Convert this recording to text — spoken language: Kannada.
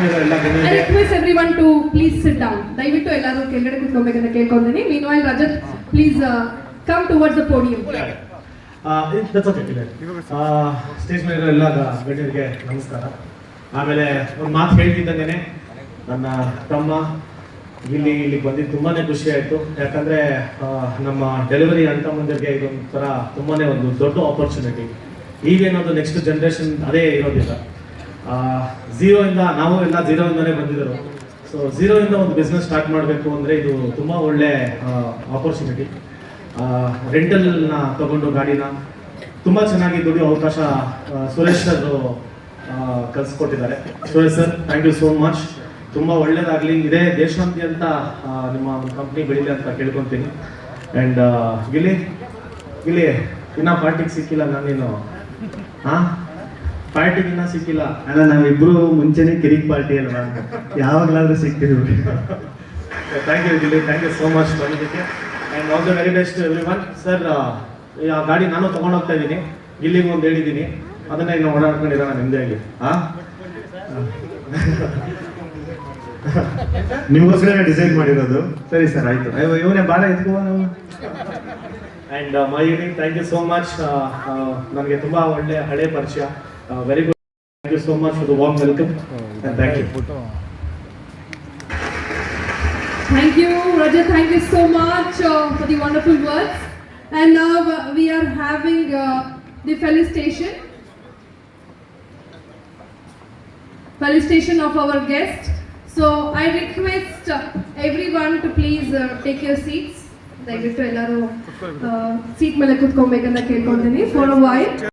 ಮೇಲೆ ಇರೋ ಎಲ್ಲ I ಗಣ್ಯರಿಗೆ request everyone to please sit down. ದಯವಿಟ್ಟು ಎಲ್ಲರೂ ಕೆಳಗಡೆ ಕೂತ್ಕೋಬೇಕಂತ ಕೇಳ್ಕೊಂತೀನಿ. Meanwhile, Rajat, please come towards the podium. Stage ಮೇಲೆ ಇರೋ ಎಲ್ಲ ಗಣ್ಯರಿಗೆ ನಮಸ್ಕಾರ. ಆಮೇಲೆ ಒಂದು ಮಾತು ಹೇಳ್ತಿದ್ದಂಗೆ ನನ್ನ ತಮ್ಮ ಇಲ್ಲಿ ಬಂದಿದ್ದು ತುಂಬಾನೇ ಖುಷಿ ಆಯಿತು. ಯಾಕಂದ್ರೆ ನಮ್ಮ ಡೆಲಿವರಿ ಅಣ್ಣ ತಮ್ಮಂದಿರಿಗೆ ಇದೊಂಥರ ತುಂಬಾನೇ ಒಂದು ದೊಡ್ಡ ಆಪರ್ಚುನಿಟಿ. ಈಗೇನೋದು ನೆಕ್ಸ್ಟ್ ಜನ್ರೇಷನ್ ಅದೇ ಇರೋದಿಲ್ಲ. ಝೀರೋಯಿಂದ ನಾವು ಎಲ್ಲ ಝೀರೋಯಿಂದನೇ ಬಂದಿದ್ದರು. ಸೊ ಝೀರೋಯಿಂದ ಒಂದು ಬಿಸ್ನೆಸ್ ಸ್ಟಾರ್ಟ್ ಮಾಡಬೇಕು ಅಂದರೆ ಇದು ತುಂಬ ಒಳ್ಳೆ ಆಪರ್ಚುನಿಟಿ. ರೆಂಟಲ್ನ ತಗೊಂಡು ಗಾಡಿನ ತುಂಬ ಚೆನ್ನಾಗಿ ದುಡಿಯೋ ಅವಕಾಶ ಸುರೇಶ್ ಸರ್ ಕಲಿಸ್ಕೊಟ್ಟಿದ್ದಾರೆ. Suresh sir, thank you so much. ತುಂಬ ಒಳ್ಳೇದಾಗಲಿ, ಇದೇ ದೇಶಾದ್ಯಂತ ನಿಮ್ಮ ಒಂದು ಕಂಪ್ನಿ ಬೆಳೀಲಿ ಅಂತ ಕೇಳ್ಕೊತೀನಿ. ಆ್ಯಂಡ್ ಗಿಲ್ಲಿ ಇನ್ನೂ ಪಾರ್ಟಿಗೆ ಸಿಕ್ಕಿಲ್ಲ ನಾನೇನು? ಹಾಂ, ಪಾರ್ಟಿಗೆ ಇನ್ನೂ ಸಿಕ್ಕಿಲ್ಲ. ಅಲ್ಲ, ನಾವಿಬ್ರು ಮುಂಚೆನೆ ಕಿರಿಕ್ ಪಾರ್ಟಿ ಅಲ್ವಾ, ಯಾವಾಗಲಾದ್ರೂ ಸಿಗ್ತೀವಿ. Thank you Gilli, thank you so much ಬಂದಿದ್ದಕ್ಕೆ. And all the very best everyone. Sir, ಆ ಗಾಡಿ ನಾನು ತೊಗೊಂಡೋಗ್ತಾ ಇದ್ದೀನಿ, ಗಿಲ್ಲಿಗೆ ಒಂದು ಹೇಳಿದ್ದೀನಿ, ಅದನ್ನ ಇನ್ನು ಓಡಾಡ್ಕೊಂಡಿರೋಣ ನಿಮ್ಮದಾಗಿ. ಹಾಂ, ನಿಮಗೋಸ್ಕರ ಡಿಸೈನ್ ಮಾಡಿರೋದು. ಸರಿ ಸರ್, ಆಯ್ತು. ಅಯ್ಯೋ, ಇವನೇ ಬಾಳ ಎತ್ಕೋ ನಾವು. And Mayuri, thank you so much. ನನಗೆ ತುಂಬ ಒಳ್ಳೆ ಹಳೆ ಪರಿಚಯ. Very good. Thank you so much for the warm welcome. Thank you. Thank you, Rajat. Thank you so much for the wonderful words. And now we are having the felicitation of our guest. So I request everyone to please take your seats. ದಯವಿಟ್ಟು ಎಲ್ಲರೂ ಸೀಟ್ ಮೇಲೆ ಕೂತ್ಕೊಬೇಕಂತ ಕೇಳ್ಕೊಳ್ತೀನಿ for a while.